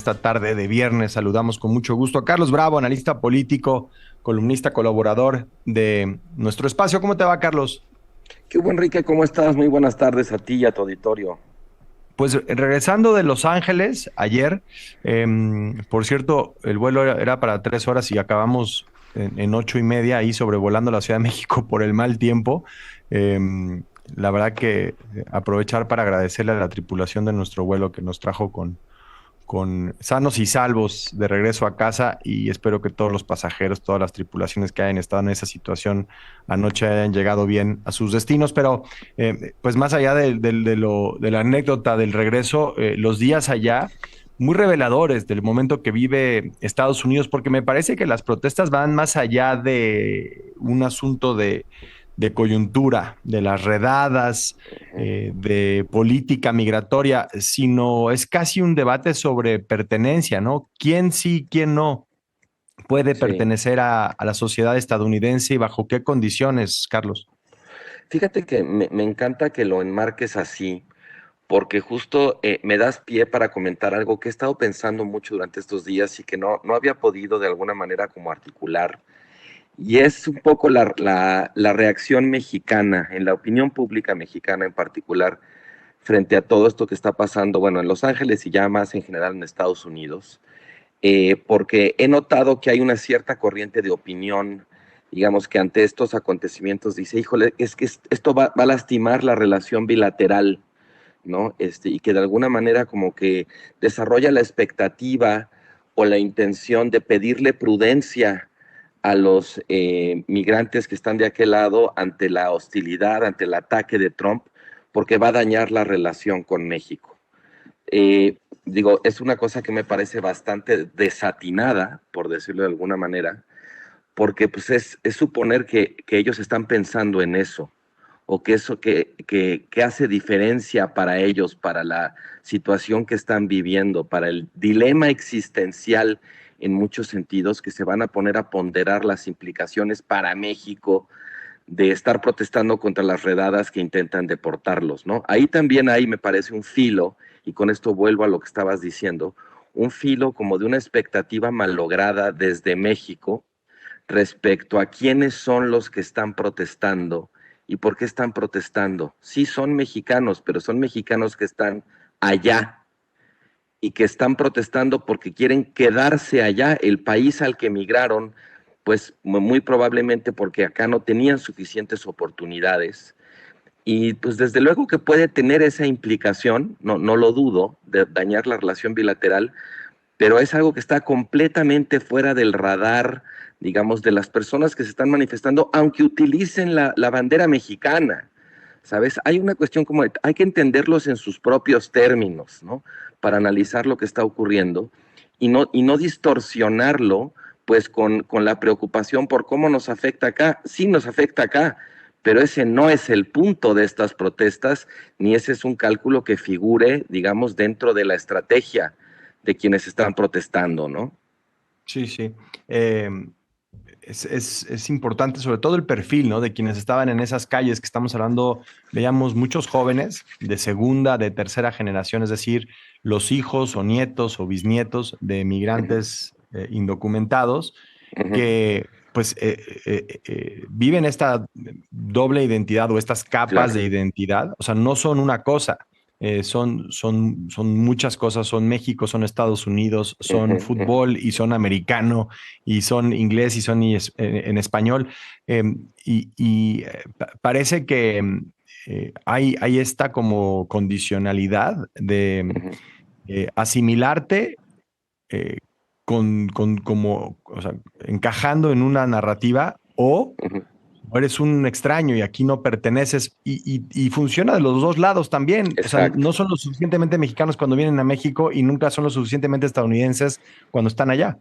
Esta tarde de viernes saludamos con mucho gusto a Carlos Bravo, analista político, columnista, colaborador de nuestro espacio. ¿Cómo te va, Carlos? ¿Qué hubo, Enrique? ¿Cómo estás? Muy buenas tardes a ti y a tu auditorio. Pues regresando de Los Ángeles ayer, por cierto, el vuelo era para 3 horas y acabamos en 8:30 ahí sobrevolando la Ciudad de México por el mal tiempo. La verdad que aprovechar para agradecerle a la tripulación de nuestro vuelo que nos trajo con sanos y salvos de regreso a casa, y espero que todos los pasajeros, todas las tripulaciones que hayan estado en esa situación anoche hayan llegado bien a sus destinos. Pero pues más allá de la anécdota del regreso, los días allá muy reveladores del momento que vive Estados Unidos, porque me parece que las protestas van más allá de un asunto de coyuntura, de las redadas, de política migratoria, sino es casi un debate sobre pertenencia, ¿no? ¿Quién sí, quién no puede Sí. pertenecer a la sociedad estadounidense y bajo qué condiciones, Carlos? Fíjate que me encanta que lo enmarques así, porque justo me das pie para comentar algo que he estado pensando mucho durante estos días y que no había podido de alguna manera como articular. Y es un poco la reacción mexicana, en la opinión pública mexicana en particular, frente a todo esto que está pasando, bueno, en Los Ángeles y ya más en general en Estados Unidos. Porque he notado que hay una cierta corriente de opinión, digamos, que ante estos acontecimientos dice, híjole, es que esto va a lastimar la relación bilateral, ¿no? Y que de alguna manera como que desarrolla la expectativa o la intención de pedirle prudencia a los migrantes que están de aquel lado ante la hostilidad, ante el ataque de Trump, porque va a dañar la relación con México. Digo, es una cosa que me parece bastante desatinada, por decirlo de alguna manera, porque pues es suponer que ellos están pensando en eso, o que eso que hace diferencia para ellos, para la situación que están viviendo, para el dilema existencial en muchos sentidos, que se van a poner a ponderar las implicaciones para México de estar protestando contra las redadas que intentan deportarlos, ¿no? Ahí también hay, me parece, un filo, y con esto vuelvo a lo que estabas diciendo, un filo como de una expectativa malograda desde México respecto a quiénes son los que están protestando y por qué están protestando. Sí son mexicanos, pero son mexicanos que están allá y que están protestando porque quieren quedarse allá, el país al que emigraron, pues muy probablemente porque acá no tenían suficientes oportunidades. Y pues desde luego que puede tener esa implicación, no lo dudo, de dañar la relación bilateral, pero es algo que está completamente fuera del radar, digamos, de las personas que se están manifestando, aunque utilicen la bandera mexicana. ¿Sabes? Hay una cuestión como, hay que entenderlos en sus propios términos, ¿no? Para analizar lo que está ocurriendo y no distorsionarlo, pues con la preocupación por cómo nos afecta acá. Sí nos afecta acá, pero ese no es el punto de estas protestas, ni ese es un cálculo que figure, digamos, dentro de la estrategia de quienes están protestando, ¿no? Sí, sí. Eh, es importante, sobre todo el perfil, ¿no? De quienes estaban en esas calles que estamos hablando. Veíamos muchos jóvenes de segunda, de tercera generación, es decir, los hijos o nietos o bisnietos de Uh -huh, migrantes indocumentados uh -huh, que pues viven esta doble identidad o estas capas claro. de identidad. O sea, no son una cosa. Son muchas cosas, son México, son Estados Unidos, Uh son -huh, uh -huh. fútbol y son americano y son inglés y son en español. Parece que hay esta como condicionalidad de Uh-huh, asimilarte eh, o sea, encajando en una narrativa uh-huh. o eres un extraño y aquí no perteneces y funciona de los dos lados también. O sea, Exacto. no son lo suficientemente mexicanos cuando vienen a México y nunca son lo suficientemente estadounidenses cuando están allá.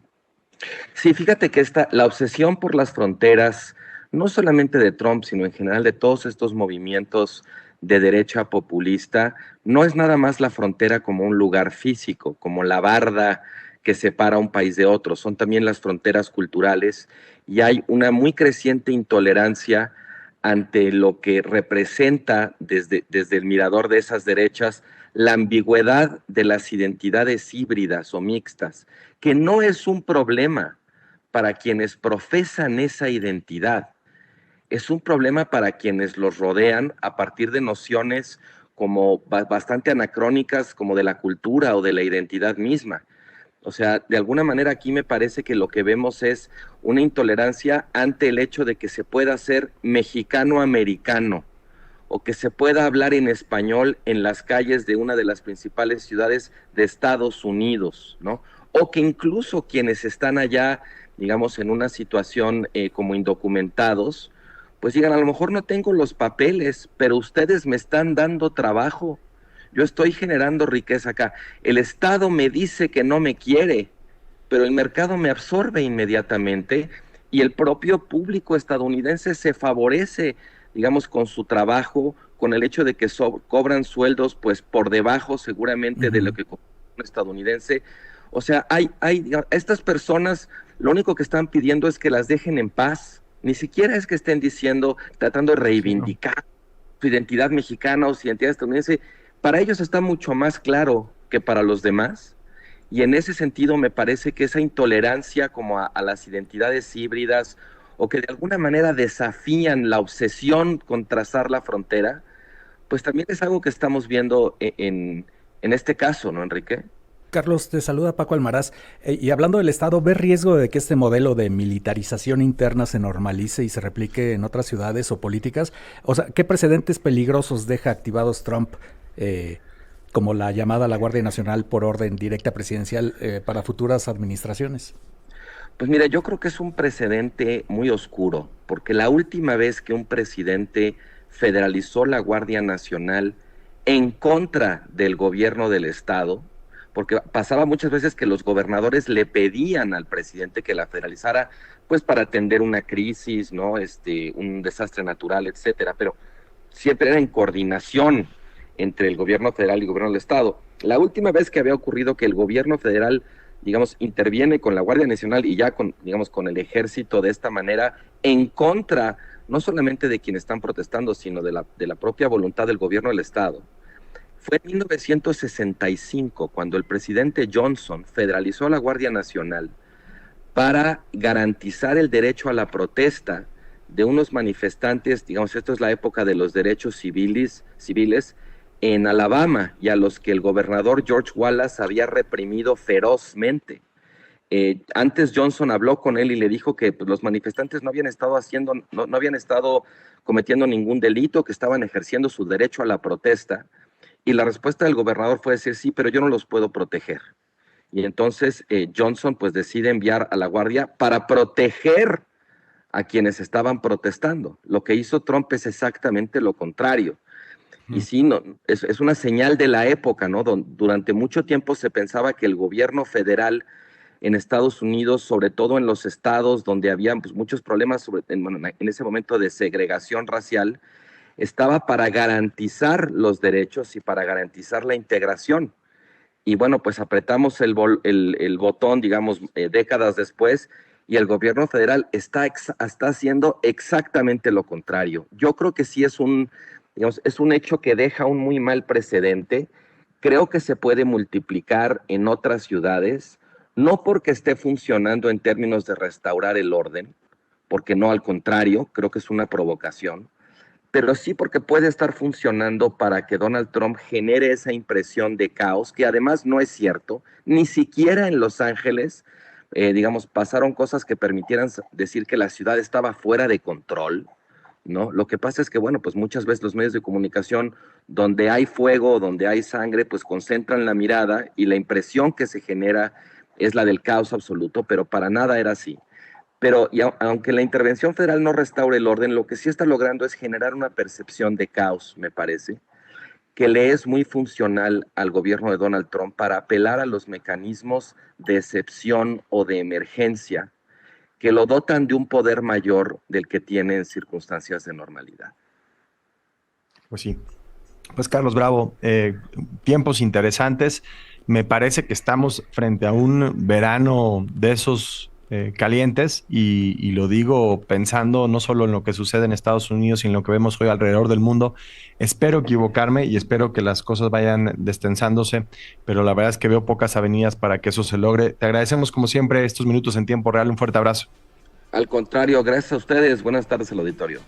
Sí, fíjate que la obsesión por las fronteras, no solamente de Trump, sino en general de todos estos movimientos de derecha populista, no es nada más la frontera como un lugar físico, como la barda que separa un país de otro, son también las fronteras culturales y hay una muy creciente intolerancia ante lo que representa desde el mirador de esas derechas la ambigüedad de las identidades híbridas o mixtas, que no es un problema para quienes profesan esa identidad, es un problema para quienes los rodean a partir de nociones como bastante anacrónicas, como de la cultura o de la identidad misma. O sea, de alguna manera aquí me parece que lo que vemos es una intolerancia ante el hecho de que se pueda ser mexicano-americano o que se pueda hablar en español en las calles de una de las principales ciudades de Estados Unidos, ¿no? O que incluso quienes están allá, digamos, en una situación como indocumentados, pues digan, a lo mejor no tengo los papeles, pero ustedes me están dando trabajo, yo estoy generando riqueza acá. El Estado me dice que no me quiere, pero el mercado me absorbe inmediatamente y el propio público estadounidense se favorece, digamos, con su trabajo, con el hecho de que cobran sueldos pues por debajo seguramente de lo que cobra un estadounidense. O sea, estas personas lo único que están pidiendo es que las dejen en paz. Ni siquiera es que estén diciendo, tratando de reivindicar su identidad mexicana o su identidad estadounidense. Para ellos está mucho más claro que para los demás. Y en ese sentido me parece que esa intolerancia como a las identidades híbridas o que de alguna manera desafían la obsesión con trazar la frontera, pues también es algo que estamos viendo en este caso, ¿no, Enrique? Carlos, te saluda Paco Almaraz. Y hablando del Estado, ¿ves riesgo de que este modelo de militarización interna se normalice y se replique en otras ciudades o políticas? O sea, ¿qué precedentes peligrosos deja activados Trump, como la llamada a la Guardia Nacional por orden directa presidencial, para futuras administraciones? Pues mira, yo creo que es un precedente muy oscuro, porque la última vez que un presidente federalizó la Guardia Nacional en contra del gobierno del Estado, porque pasaba muchas veces que los gobernadores le pedían al presidente que la federalizara, pues para atender una crisis, ¿no? Un desastre natural, etcétera, pero siempre era en coordinación entre el gobierno federal y el gobierno del Estado. La última vez que había ocurrido que el gobierno federal, digamos, interviene con la Guardia Nacional y ya con, digamos, con el ejército de esta manera en contra no solamente de quienes están protestando, sino de la propia voluntad del gobierno del Estado. Fue en 1965 cuando el presidente Johnson federalizó la Guardia Nacional para garantizar el derecho a la protesta de unos manifestantes, digamos, esto es la época de los derechos civiles en Alabama, y a los que el gobernador George Wallace había reprimido ferozmente. Antes Johnson habló con él y le dijo que pues, los manifestantes no habían estado cometiendo ningún delito, que estaban ejerciendo su derecho a la protesta. Y la respuesta del gobernador fue decir, sí, pero yo no los puedo proteger. Y entonces Johnson pues decide enviar a la Guardia para proteger a quienes estaban protestando. Lo que hizo Trump es exactamente lo contrario. Y sí, no, es una señal de la época, ¿no? Durante mucho tiempo se pensaba que el gobierno federal en Estados Unidos, sobre todo en los estados donde había pues, muchos problemas en ese momento de segregación racial, estaba para garantizar los derechos y para garantizar la integración. Y bueno, pues apretamos el botón, digamos, décadas después, y el gobierno federal está haciendo exactamente lo contrario. Yo creo que sí es un hecho que deja un muy mal precedente. Creo que se puede multiplicar en otras ciudades, no porque esté funcionando en términos de restaurar el orden, porque no, al contrario, creo que es una provocación, pero sí porque puede estar funcionando para que Donald Trump genere esa impresión de caos, que además no es cierto. Ni siquiera en Los Ángeles, digamos, pasaron cosas que permitieran decir que la ciudad estaba fuera de control, ¿no? Lo que pasa es que, bueno, pues muchas veces los medios de comunicación, donde hay fuego, donde hay sangre, pues concentran la mirada y la impresión que se genera es la del caos absoluto, pero para nada era así. Pero aunque la intervención federal no restaure el orden, lo que sí está logrando es generar una percepción de caos, me parece, que le es muy funcional al gobierno de Donald Trump para apelar a los mecanismos de excepción o de emergencia que lo dotan de un poder mayor del que tiene en circunstancias de normalidad. Pues sí. Pues Carlos Bravo, tiempos interesantes. Me parece que estamos frente a un verano de esos calientes y lo digo pensando no solo en lo que sucede en Estados Unidos, sino en lo que vemos hoy alrededor del mundo. Espero equivocarme y espero que las cosas vayan destensándose, pero la verdad es que veo pocas avenidas para que eso se logre. Te agradecemos como siempre estos minutos en tiempo real. Un fuerte abrazo. Al contrario, gracias a ustedes. Buenas tardes al auditorio.